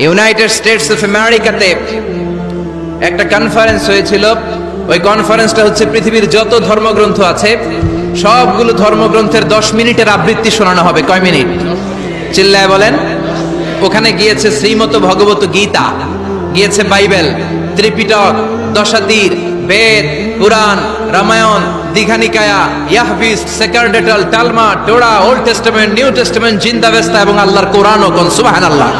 United states of আমেরিকাতে একটা conference হয়েছিল। ওই কনফারেন্সটা হচ্ছে পৃথিবীর যত ধর্মগ্রন্থ আছে সবগুলো ধর্মগ্রন্থের 10 মিনিটের আবৃত্তি শোনানো হবে। কয় মিনিট? চিল্লায় বলেন। ওখানে গিয়েছে শ্রীমত ভগবত গীতা, গিয়েছে বাইবেল, ত্রিপিটক, দশাতীর, বেদ, পুরাণ, রামায়ণ, দীঘানিকায়া, ইয়াহবিস, সেকারডেটাল, টালমা, Torah, Old Testament, New Testament, Zend Avesta এবং আল্লাহর কোরআনও। কোন সুবহানাল্লাহ।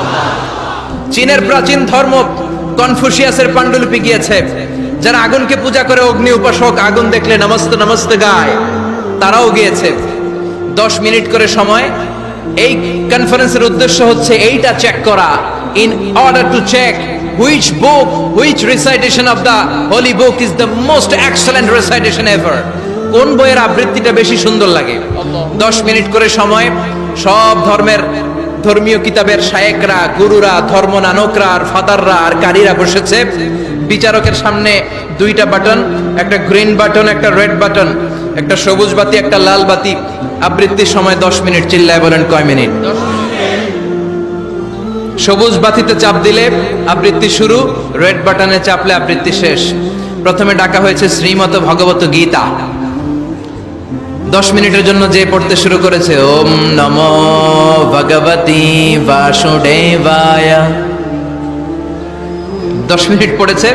চীনের প্রাচীন ধর্ম কনফুসিয়াসের পাণ্ডুলিপি গিয়েছে। যারা আগুনকে পূজা করে, অগ্নি উপাসক, আগুন দেখলে নমস্তে নমস্তে গায়, তারাও গিয়েছে। 10 মিনিট করে সময়। এই কনফারেন্সের উদ্দেশ্য হচ্ছে এইটা চেক করা, in order to check which book, which recitation of the holy book is the most excellent recitation ever. কোন বইয়ের আবৃত্তিটা বেশি সুন্দর লাগে। 10 মিনিট করে সময়। সব ধর্মের ধর্মীয় কিতাবের শায়েকরা, গুরুরা, ধর্ম নানকরা আর ফাদাররা আর কারীরা বসেছে। বিচারকের সামনে 2টা বাটন, একটা গ্রিন বাটন, একটা রেড বাটন, একটা সবুজ বাতি, একটা লাল বাতি। আবৃত্তির সময় 10 মিনিট। চিল্লায় বলেন কয় মিনিট? সবুজ বাতিতে চাপ দিলে আবৃত্তি শুরু, রেড বাটনে চাপলে আবৃত্তি শেষ। প্রথমে ডাকা হয়েছে শ্রীমত ভগবত গীতা। 10 মিনিটের জন্য যে পড়তে শুরু করেছে, ওম নমো ভগবতি বাসুদেবায়। 10 মিনিট পড়েছে।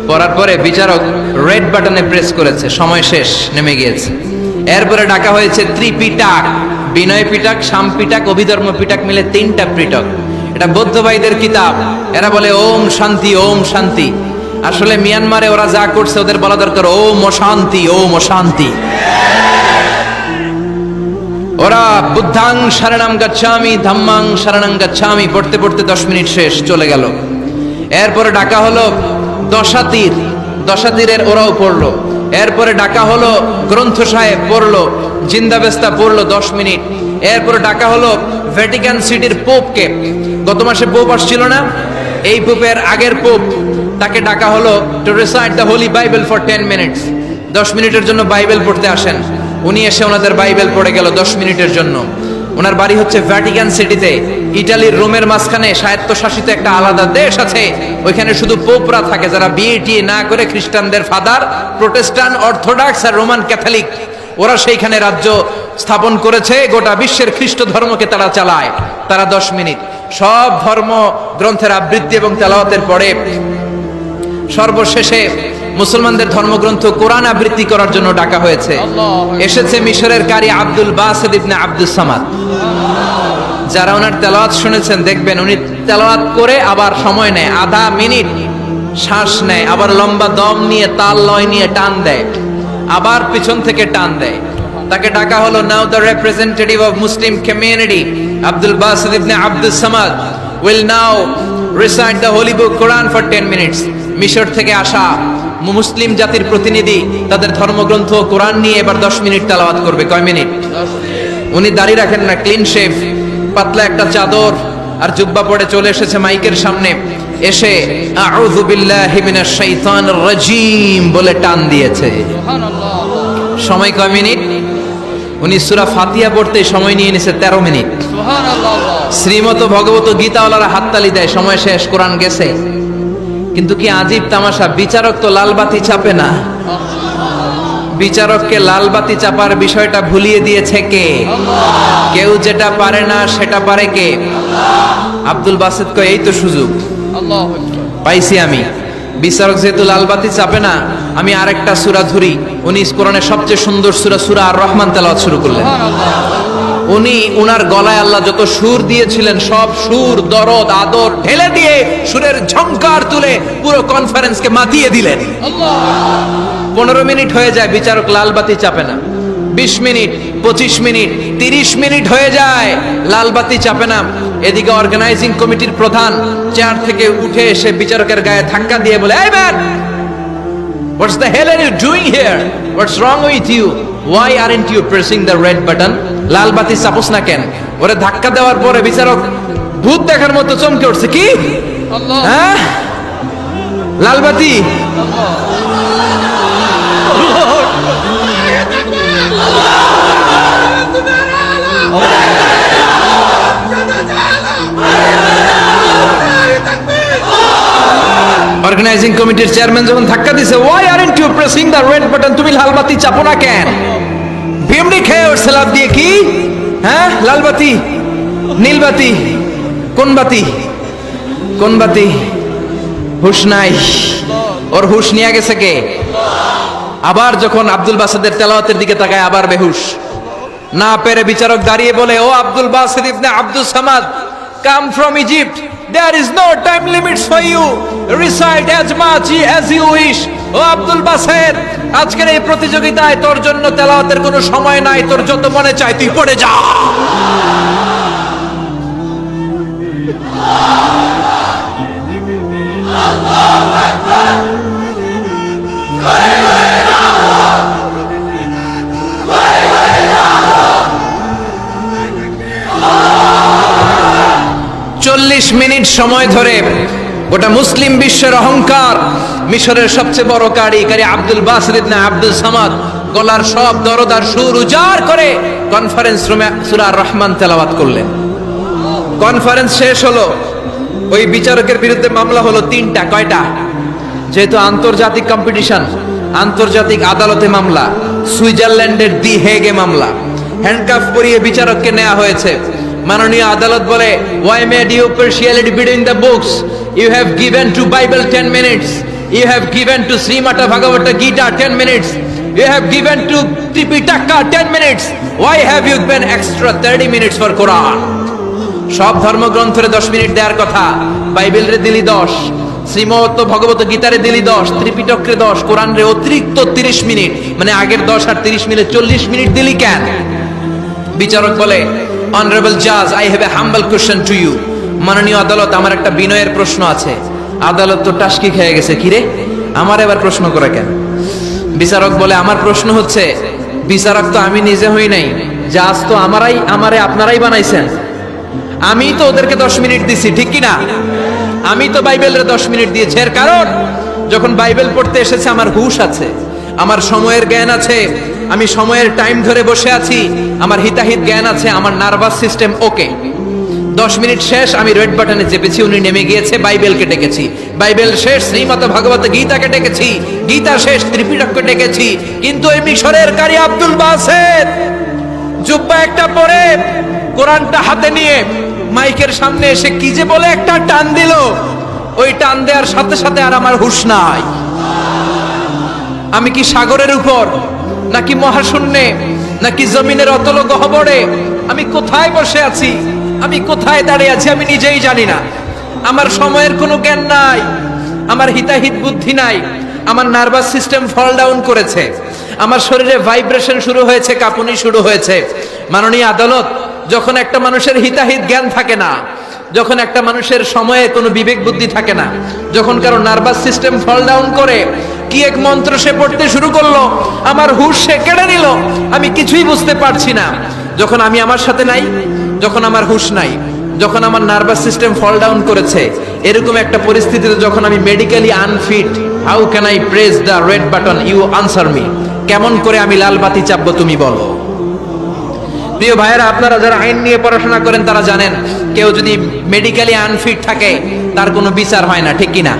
পড়ার পরে বিচারক রেড বাটনে প্রেস করেছে, সময় শেষ, নেমে গিয়েছে। এরপরে ডাকা হয়েছে ত্রিপিটক, বিনয় পিটক, শাম পিটক, অভিধর্ম পিটক মিলে 3টা পিটক। এটা বৌদ্ধ ভাইদের কিতাব। এরা বলে ওম শান্তি, ওম শান্তি। আসলে মিয়ানমারে ওরা যা করছে ওদের বলা দরকার ওম অশান্তি, ওম অশান্তি। ওরা বুদ্ধাং শরণং গচ্ছামি, ধাম্মাং শরণং গচ্ছামি পড়তে পড়তে 10 মিনিট শেষ, চলে গেল। এরপরে ডাকা হলো দশাতীর, দশাতীরের ওরাও পড়লো। এরপরে ডাকা হলো গ্রন্থ সাহেব, পড়লো। জিন্দাবেস্তা পড়লো 10 মিনিট। এরপরে ডাকা হলো ভ্যাটিকান সিটির পোপকে। গত মাসে পোপ আসছিল না? এই পোপের আগের পোপ, তাকে ডাকা হলো to recite the Holi Bible for 10 minutes. 10 মিনিটের জন্য বাইবেল পড়তে আসেন। উনি এসে ওনাদের বাইবেল পড়ে গেল 10 মিনিটের জন্য। ওনার বাড়ি হচ্ছে ভ্যাটিকান সিটিতে, ইটালির রোমের মাঝখানে স্বায়ত্তশাসিত একটা আলাদা দেশ আছে। ওইখানে শুধু পোপরা থাকে, যারা বিয়ে না করে খ্রিস্টানদের ফাদার, প্রোটেস্ট্যান্ট, অর্থোডক্স আর রোমান ক্যাথলিক, ওরা সেইখানে রাজ্য স্থাপন করেছে। গোটা বিশ্বের খ্রিস্ট ধর্মকে তারা চালায়। তারা 10 মিনিট সব ধর্ম গ্রন্থের আবৃত্তি এবং তেলাওয়াতের পরে সর্বশেষে মুসলমানদের ধর্মগ্রন্থ কোরআন আবৃত্তি করার জন্য ডাকা হয়েছে। এসেছে মিশরের কারি Abdul Basit ibn Abdus Samad. যারা ওনার তেলাওয়াত শুনেছেন দেখবেন উনি তেলাওয়াত করে আবার সময় নেয়, আধা মিনিট শ্বাস নেয়, আবার লম্বা দম নিয়ে তাল লয় নিয়ে টান দেয়, আবার পিছন থেকে টান দেয়। তাকে ডাকা হলো now the representative of Muslim community Abdul Basit ibn Abdus Samad will now recite the holy book Quran for 10 minutes. মিশর থেকে আসা মুসলিম জাতির প্রতিনিধি তাদের ধর্মগ্রন্থ কোরআন নিয়ে এবার 10 মিনিট তেলাওয়াত করবে। কয় মিনিট? উনি দাড়ি রাখেন না, ক্লিন শেভ, পাতলা একটা চাদর আর জুব্বা পরে চলে এসেছে মাইকের সামনে। এসে আউযু বিল্লাহি মিনাশ শাইতানির রাজীম বলে টান দিয়েছে। সুবহানাল্লাহ। সময় কয় মিনিট? উনি সূরা ফাতিহা পড়তে সময় নিয়ে নিয়েছে 13 মিনিট। সুবহানাল্লাহ। শ্রীমত ভগবত গীতাওয়ালারা হাততালি দেয়, সময় শেষ, কোরআন গেছে। কিন্তু কি আজীব তামাশা, বিচারক তো লাল বাতি চাপে না। বিচারককে লাল বাতি চাপার বিষয়টা ভুলিয়ে দিয়েছে কে? কেউ যেটা পারে না সেটা পারে কে? আব্দুল বাসিত কয় এই তো সুযোগ পাইছি আমি। বিচারক যেহেতু লাল বাতি চাপে না, আমি আরেকটা সূরা ধরি। উনি কোরআনের সবচেয়ে সুন্দর সূরা, সূরা আর রহমান তেলাওয়াত শুরু করলেন। উনি উনার গলায় আল্লাহ যত সুর দিয়েছিলেন সব সুর, দরদ, আদর ঢেলে দিয়ে সুরের ঝংকার তুলে পুরো কনফারেন্সকে মাতিয়ে দিলেন। 15 মিনিট হয়ে যায়, বিচারক লাল বাতি চাপে না। 20 মিনিট, 25 মিনিট, 30 মিনিট হয়ে যায়, লাল বাতি চাপে না। এদিকে অর্গানাইজিং কমিটির প্রধান চেয়ার থেকে উঠে এসে বিচারকের গায়ে ধাক্কা দিয়ে বলে, এই man, what's the hell are you doing here? What's wrong with you? Why aren't you pressing the red button? লাল বাতি চাপোস না কেন? ওরে ধাক্কা দেওয়ার পরে বিচারক ভূত দেখার মতো চমকে উঠছে। কি? হ্যাঁ, লাল বাতি। অর্গানাইজিং কমিটির চেয়ারম্যান যখন ধাক্কা দিছে, why aren't you pressing the red button, তুমি লাল বাতি চাপো না কেন? ভিমড়ি খেয়ে ওর সেলাপ দিয়ে কি, হ্যাঁ লাল বাতি নীল বাতি, কোন বাতি কোন বাতি? হুশ নাই, ওর হুশ নিয়ে গেছে কে? আবার যখন আব্দুল বাসেদের তেলাওয়াতের দিকে তাকায় আবার বেহুশ। না পেরে বিচারক দাঁড়িয়ে বলে, ও Abdul Basid ibn Abdus Samad, come from Egypt, there is no time limits for you, recite as much as you wish. ও আব্দুল বাসেদ, আজকের এই প্রতিযোগিতায় তোর জন্য তেলাওয়াতের কোনো সময় নাই, তোর যত মনে চায় তুই পড়ে যা। চল্লিশ মিনিট সময় ধরে গোটা মুসলিম বিশ্বের অহংকার, মিশরের সবচেয়ে বড় কারি আব্দুল বাসিদ ইবনে আব্দুল সামাদ গলার সব দরদ আর সুর উজাড় করে কনফারেন্স রুমে সূরা আর রহমান তেলাওয়াত করলেন। কনফারেন্স শেষ হলো, ওই বিচারকের বিরুদ্ধে মামলা হলো তিনটা। কয়টা? যেহেতু আন্তর্জাতিক কম্পিটিশন, আন্তর্জাতিক আদালতে মামলা, সুইজারল্যান্ডের দি হেগে মামলা। হ্যান্ডকাফ পরিয়ে বিচারককে নেওয়া হয়েছে। মাননীয় আদালত বলে, why made you partiality between the books? You have given to Bible 10 minutes. You have given to Srimata Bhagavata Gita 10 minutes. You have given to Tripitaka 10 minutes. Why have you given extra 30 minutes for Quran? সব ধর্মগ্রন্থরে 10 minute দেওয়ার কথা, বাইবেলরে দিলি 10, শ্রীমত ভগবত গীতারে দিলি 10, ত্রিপিটকরে 10, কোরআনরে অতিরিক্ত 30 minute, মানে আগের 10 আর 30 মিলে 40 minute দিলি কেন? বিচারক বলে, অনারেবল জাজ, I have a humble question to you. মাননীয় আদালত, আমার একটা বিনয়ের প্রশ্ন আছে। আদালত তো টাসকি খেয়ে গেছে, কিরে আমার এবার প্রশ্ন করে কেন? বিচারক বলে, আমার প্রশ্ন হচ্ছে, বিচারক তো আমি নিজে হই নাই, জাজ তো আমারে আপনারাই বানাইছেন। আমি তো ওদেরকে 10 মিনিট দিছি, ঠিক কি না? আমি তো বাইবেলের 10 মিনিট দিয়েছি। এর কারণ, যখন বাইবেল পড়তে এসেছে আমার হুশ আছে, আমার সময়ের জ্ঞান আছে, আমি সময়ের টাইম ধরে বসে আছি, আমার হিতাহিত জ্ঞান আছে, আমার নার্ভাস সিস্টেম ওকে। 10 মিনিট শেষ, আমি রেড বাটনে চেপেছি, উনি নেমে গিয়েছে, বাইবেলকে ডেকেছি, বাইবেল শেষ, শ্রীমত ভগবত গীতাকে ডেকেছি, গীতা শেষ, ত্রিপিটককে ডেকেছি। কিন্তু এই মিশরের কারি আব্দুল বাসেদ জুব্বা একটা পরে কোরআনটা হাতে নিয়ে মাইকের সামনে এসে কি যে বলে একটা টান দিল, ওই টান দেওয়ার সাথে সাথে আর আমার হুঁশ নাই। আমি কি সাগরের উপর, নাকি মহাশূন্যে, নাকি জমিনের অতল গহ্বরে? আমি কোথায় বসে আছি, আমি কোথায় দাঁড়িয়ে আছি, আমি নিজেই জানি না। আমার সময়ের কোনো জ্ঞান নাই, আমার হিতাহিত বুদ্ধি নাই, আমার নার্ভাস সিস্টেম ফল ডাউন করেছে, আমার শরীরে ভাইব্রেশন শুরু হয়েছে, কাঁপুনি শুরু হয়েছে। মাননীয় আদালত, যখন একটা মানুষের হিতাহিত জ্ঞান থাকে না, যখন একটা মানুষের সময়ে কোনো বিবেক বুদ্ধি থাকে না, যখন কারো নার্ভাস সিস্টেম ফল ডাউন করে, কি এক মন্ত্র সে পড়তে শুরু করলো, আমার হুঁশ সে কেড়ে নিল, আমি কিছুই বুঝতে পারছি না। যখন আমি আমার সাথে নাই, যখন আমার হুঁশ নাই, যখন আমার নার্ভাস সিস্টেম ফল ডাউন করেছে, এরকম একটা পরিস্থিতিতে যখন আমি medically unfit, how can I press the red button? You answer me. কেমন করে আমি লাল বাতি চাপবো তুমি বলো? প্রিয় ভাইয়েরা, আপনারা যারা আইন নিয়ে পড়াশোনা করেন তারা জানেন, কেউ যদি মেডিকেলি আনফিট থাকে তার কোনো বিচার হয় না, ঠিক কিনা?